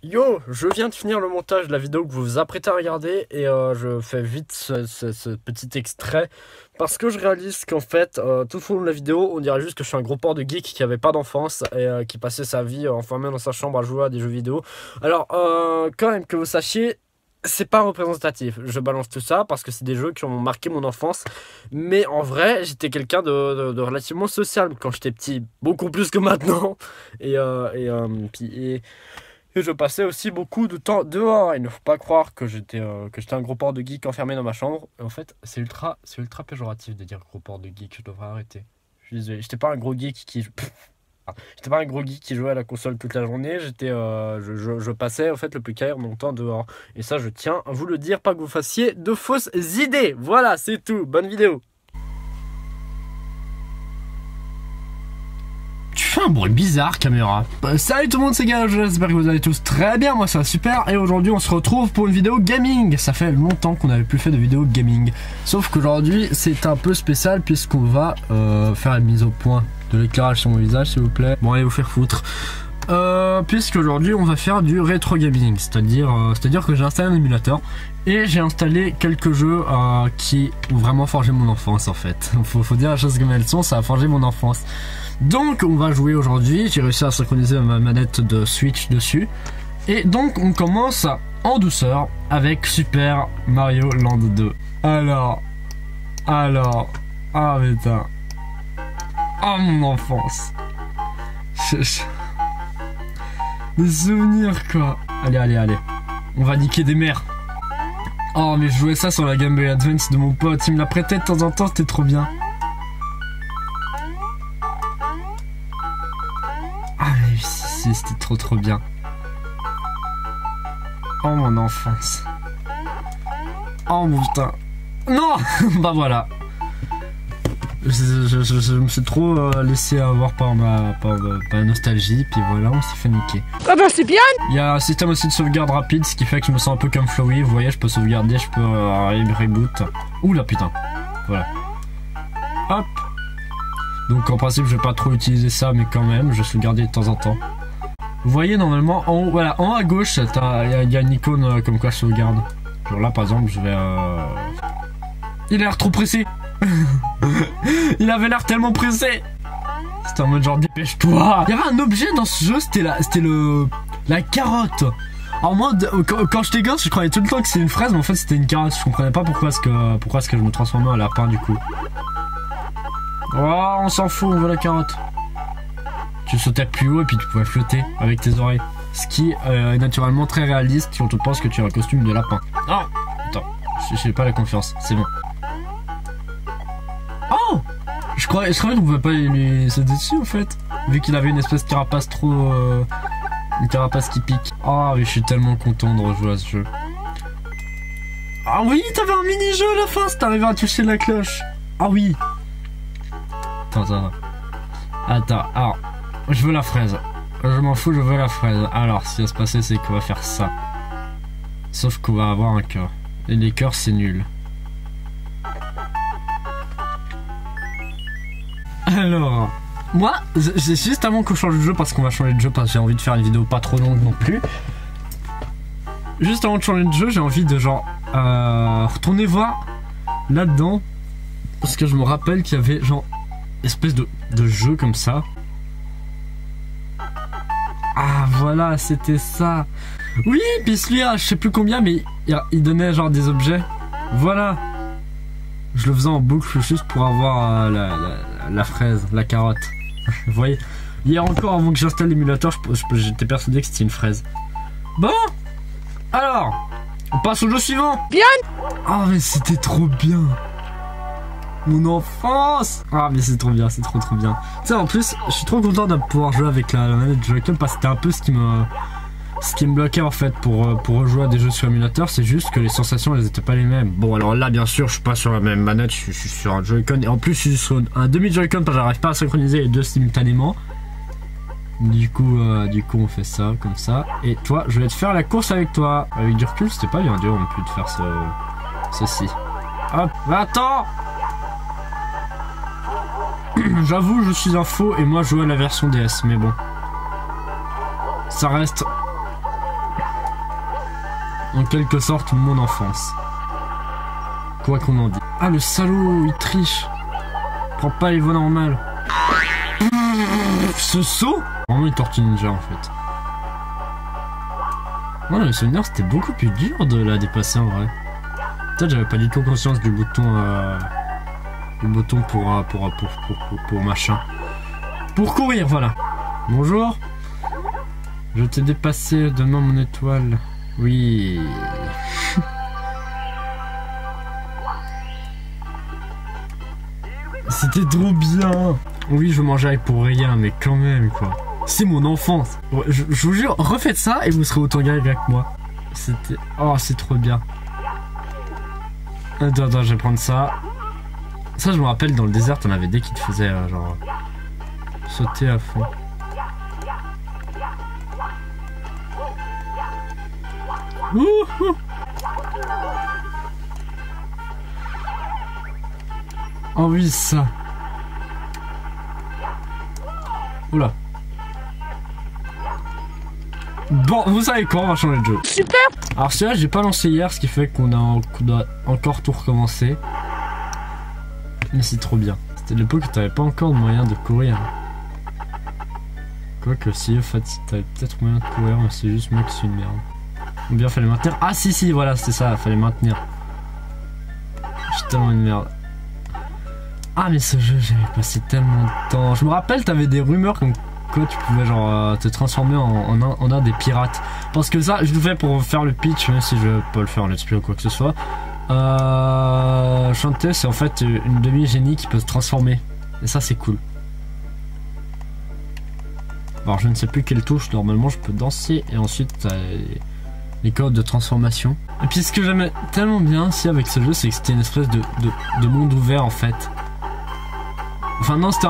Yo, je viens de finir le montage de la vidéo que vous vous apprêtez à regarder et je fais vite ce petit extrait parce que je réalise qu'en fait, tout au long de la vidéo, on dirait juste que je suis un gros porc de geek qui avait pas d'enfance et qui passait sa vie enfermé dans sa chambre à jouer à des jeux vidéo. Alors, quand même que vous sachiez, c'est pas représentatif. Je balance tout ça parce que c'est des jeux qui ont marqué mon enfance. Mais en vrai, j'étais quelqu'un de relativement social quand j'étais petit, beaucoup plus que maintenant. Et je passais aussi beaucoup de temps dehors. Il ne faut pas croire que j'étais un gros porc de geek enfermé dans ma chambre. Et en fait, c'est ultra péjoratif de dire gros porc de geek. Je devrais arrêter. Je suis désolé. J'étais pas un gros geek qui... J'étais pas un gros geek qui jouait à la console toute la journée. Je passais en fait le plus clair mon temps dehors. Et ça, je tiens à vous le dire, pas que vous fassiez de fausses idées. Voilà, c'est tout. Bonne vidéo. Tu fais un bruit bizarre, caméra. Salut tout le monde, c'est Gage, j'espère que vous allez tous très bien, moi ça va super. Et aujourd'hui on se retrouve pour une vidéo gaming. Ça fait longtemps qu'on n'avait plus fait de vidéo gaming. Sauf qu'aujourd'hui c'est un peu spécial puisqu'on va faire la mise au point de l'éclairage sur mon visage, s'il vous plaît. Bon, allez vous faire foutre. Puisqu'aujourd'hui on va faire du rétro gaming, c'est-à-dire que j'ai installé un émulateur et j'ai installé quelques jeux qui ont vraiment forgé mon enfance en fait. Faut dire la chose comme elles sont, ça a forgé mon enfance. Donc on va jouer aujourd'hui, j'ai réussi à synchroniser ma manette de Switch dessus. Et donc on commence en douceur avec Super Mario Land 2. Alors, ah putain. Oh mon enfance. Des souvenirs quoi. Allez. On va niquer des mères. Oh mais je jouais ça sur la Game Boy Advance de mon pote, il me la prêtait de temps en temps, c'était trop bien. Ah mais si, c'était trop bien. Oh mon enfance. Oh mon putain. Non. Bah voilà. Je me suis trop laissé avoir par ma nostalgie, puis voilà, on s'est fait niquer. Ah bah c'est bien. Il y a un système aussi de sauvegarde rapide, ce qui fait que je me sens un peu comme Flowey, vous voyez, je peux sauvegarder, je peux reboot. Ouh là putain. Voilà. Hop. Donc en principe je vais pas trop utiliser ça, mais quand même, je vais sauvegarder de temps en temps. Vous voyez normalement en haut, voilà, en haut à gauche, il y a une icône comme quoi je sauvegarde. Genre là par exemple je vais... Il a l'air trop pressé. Il avait l'air tellement pressé. C'était en mode genre dépêche-toi. Il y avait un objet dans ce jeu, c'était la carotte. Alors moi quand j'étais gosse je croyais tout le temps que c'était une fraise, mais en fait c'était une carotte. Je comprenais pas pourquoi est-ce que je me transformais en lapin du coup. Oh on s'en fout, on veut la carotte. Tu sautais plus haut et puis tu pouvais flotter avec tes oreilles. Ce qui est naturellement très réaliste si on te pense que tu as un costume de lapin. Oh attends, j'ai pas la confiance, c'est bon. Oh je croyais qu'on pouvait pas lui sauter dessus en fait. Vu qu'il avait une espèce de carapace trop... une carapace qui pique. Oh mais je suis tellement content de rejouer à ce jeu. Ah oui, t'avais un mini-jeu à la fin si t'arrivais à toucher la cloche. Ah oui. Attends, alors, je veux la fraise. Je m'en fous, je veux la fraise. Alors, ce qui va se passer, c'est qu'on va faire ça. Sauf qu'on va avoir un cœur. Et les cœurs, c'est nul. Alors, moi, c'est juste avant qu'on change de jeu, parce qu'on va changer de jeu, parce que j'ai envie de faire une vidéo pas trop longue non plus. Juste avant de changer de jeu, j'ai envie de genre retourner voir là-dedans, parce que je me rappelle qu'il y avait genre espèce de jeu comme ça. Ah voilà, c'était ça. Oui, puis celui-là, je sais plus combien, mais il donnait genre des objets. Voilà. Je le faisais en boucle juste pour avoir la fraise, la carotte. Vous voyez, hier encore avant que j'installe l'émulateur, j'étais persuadé que c'était une fraise. Bon, alors, on passe au jeu suivant. Bien. Ah mais c'était trop bien. Mon enfance. Ah mais c'est trop bien, c'est trop bien. Tu sais en plus, je suis trop content de pouvoir jouer avec la manette Joy-Con parce que c'était un peu ce qui me bloquait en fait pour rejouer à des jeux sur émulateur, c'est juste que les sensations elles étaient pas les mêmes. Bon alors là bien sûr je suis pas sur la même manette, je suis sur un Joy-Con et en plus je suis sur un demi Joy-Con parce que j'arrive pas à synchroniser les deux simultanément. Du coup on fait ça comme ça. Et toi je vais te faire la course avec toi. Avec du recul c'était pas bien dur non plus de faire ceci. Hop, attends. J'avoue je suis un faux et moi je joue à la version DS mais bon. Ça reste en quelque sorte mon enfance. Quoi qu'on en dise. Ah, le salaud, il triche. Prends pas les voies normales. Ce saut. Vraiment une tortue ninja en fait. Non, le souvenir c'était beaucoup plus dur de la dépasser en vrai. Peut-être j'avais pas du tout conscience du bouton pour machin. Pour courir, voilà. Bonjour. Je t'ai dépassé, donne-moi mon étoile. Oui. C'était trop bien. Oui, je mangeais pour rien, mais quand même, quoi. C'est mon enfance. Je vous jure, refaites ça et vous serez autant gay avec moi. C'était... Oh, c'est trop bien. Attends, je vais prendre ça. Ça, je me rappelle, dans le désert, on avait des qui te faisaient, genre... sauter à fond. Ouh. Oh oui, ça. Oula. Bon, vous savez quoi, on va changer de jeu. Super. Alors celui-là, j'ai pas lancé hier, ce qui fait qu'on doit encore tout recommencer. Mais c'est trop bien. C'était l'époque où t'avais pas encore de moyen de courir. Quoique si, en fait, t'avais peut-être moyen de courir, mais c'est juste moi qui suis une merde. Ou bien fallait maintenir. Ah si, voilà, c'était ça, fallait maintenir. Je suis tellement une merde. Ah mais ce jeu, j'avais passé tellement de temps. Je me rappelle, t'avais des rumeurs comme quoi tu pouvais genre te transformer en un des pirates. Parce que ça, je le fais pour faire le pitch, même si je vais pas le faire en let's play ou quoi que ce soit. Chanter, c'est en fait une demi-génie qui peut se transformer. Et ça, c'est cool. Alors je ne sais plus quelle touche, normalement je peux danser et ensuite t'as les codes de transformation. Et puis ce que j'aimais tellement bien aussi avec ce jeu, c'est que c'était une espèce de monde ouvert en fait. Enfin non, c'était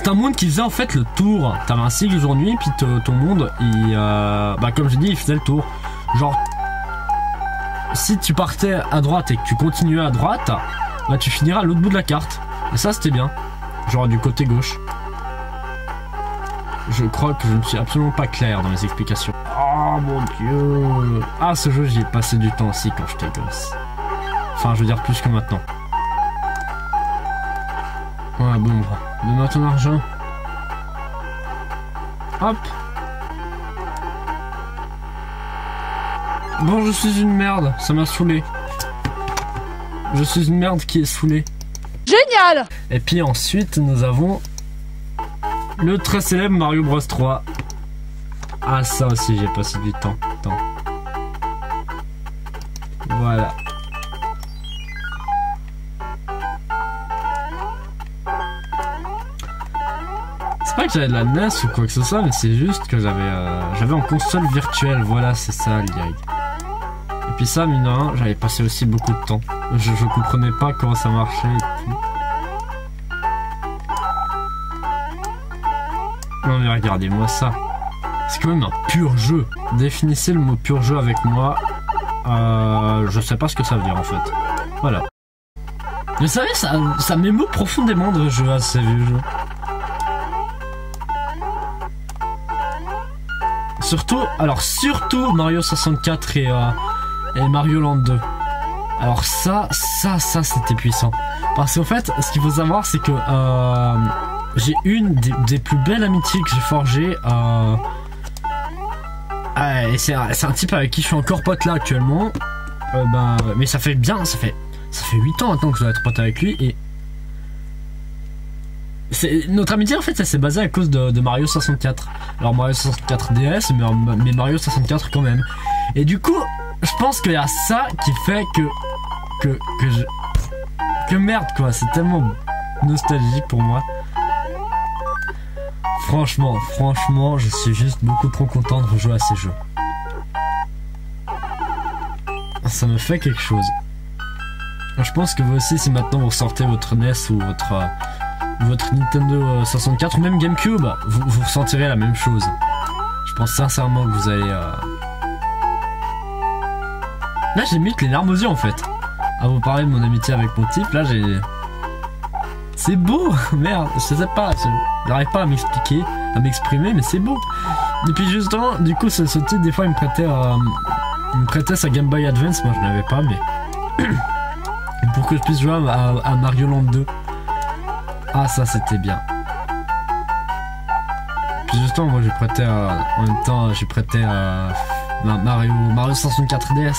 un monde qui faisait en fait le tour. T'avais un cycle jour-nuit, puis ton monde, bah comme j'ai dit, il faisait le tour. Genre, si tu partais à droite et que tu continuais à droite, bah tu finiras à l'autre bout de la carte. Et ça c'était bien. Genre du côté gauche. Je crois que je ne suis absolument pas clair dans mes explications. Oh mon dieu. Ah, ce jeu, j'y ai passé du temps aussi quand j'étais gosse. Enfin, je veux dire plus que maintenant. Ouais, bon, donne-moi ton argent. Hop. Bon, je suis une merde, ça m'a saoulé. Je suis une merde qui est saoulée. Génial. Et puis ensuite, nous avons le très célèbre Mario Bros 3. Ah, ça aussi, j'ai passé du temps. Voilà. C'est pas que j'avais de la NES ou quoi que ce soit, mais c'est juste que j'avais en console virtuelle. Voilà, c'est ça, l'IA. Et puis ça, mine de rien, j'avais passé aussi beaucoup de temps. Je comprenais pas comment ça marchait et tout. Non mais regardez-moi ça. C'est quand même un pur jeu. Définissez le mot pur jeu avec moi. Je sais pas ce que ça veut dire en fait. Voilà. Vous savez, ça m'émeut profondément de jouer à ces vieux jeux. Surtout Mario 64 et Mario Land 2. Alors ça c'était puissant. Parce qu'en fait, ce qu'il faut savoir, c'est que j'ai une des plus belles amitiés que j'ai forgées. Et c'est un type avec qui je suis encore pote là actuellement. Mais ça fait 8 ans maintenant que je dois être pote avec lui. Et notre amitié en fait, ça s'est basé à cause de Mario 64. Alors Mario 64 DS, mais Mario 64 quand même. Et du coup, je pense qu'il y a ça qui fait que merde quoi, c'est tellement nostalgique pour moi. Franchement, je suis juste beaucoup trop content de rejouer à ces jeux. Ça me fait quelque chose. Je pense que vous aussi, si maintenant vous sortez votre NES ou votre Nintendo 64 ou même GameCube, vous ressentirez la même chose. Je pense sincèrement que vous allez... Là, j'ai mis les larmes aux yeux en fait. À vous parler de mon amitié avec mon type, là j'ai... C'est beau. Merde, je sais pas, j'arrive pas à m'expliquer, à m'exprimer, mais c'est beau. Et puis justement, du coup, ce type, des fois, il me Il me prêtait sa Game Boy Advance, moi je l'avais pas, mais pour que je puisse jouer à Mario Land 2. Ah, ça c'était bien. Puis justement, moi j'ai prêté en même temps, j'ai prêté Mario 64 DS. Tu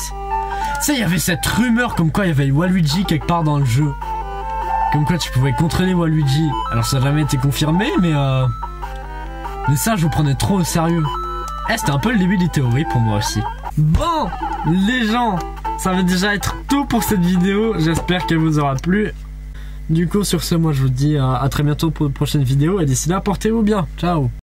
sais, il y avait cette rumeur comme quoi il y avait Waluigi quelque part dans le jeu. Comme quoi tu pouvais contrôler Waluigi. Alors ça n'a jamais été confirmé, mais ça je vous prenais trop au sérieux. C'était un peu le début des théories pour moi aussi. Bon, les gens, ça va déjà être tout pour cette vidéo. J'espère qu'elle vous aura plu. Du coup, sur ce, moi je vous dis à très bientôt pour une prochaine vidéo. Et d'ici là, portez-vous bien. Ciao.